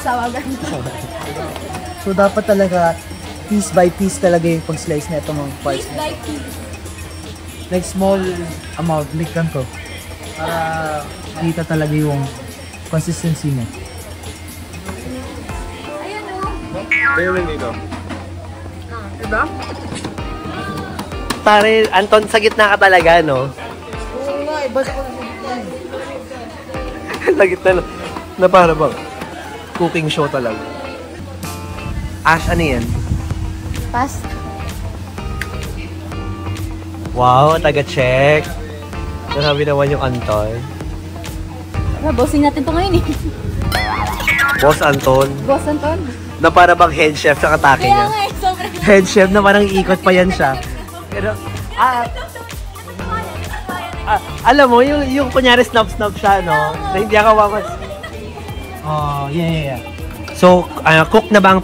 tawagan. So dapat talaga piece by piece talaga yung pag-slice na itong mga parts. Piece by piece. Like small amount, like ganito. Para kita talaga yung consistency niya. Ayan o. Tayo rin dito. Diba? Pare, Anton, sa gitna ka talaga, no? Oo nga, iba ko na Sa gitna na para bang cooking show talaga. Ash, ano yan? Pass. Wow, taga-check. Grabe naman yung Anton. Bossing natin to ngayon eh. Boss Anton. Boss Anton. Na para bang head chef sa katake Kaya niya. nga eh, sobrang... Head chef na parang ikot pa yan siya. Pero, alam mo, yung kunyari snap-snap siya, no? Na hindi ako wakas. Oh, yeah. So, cook na ba ang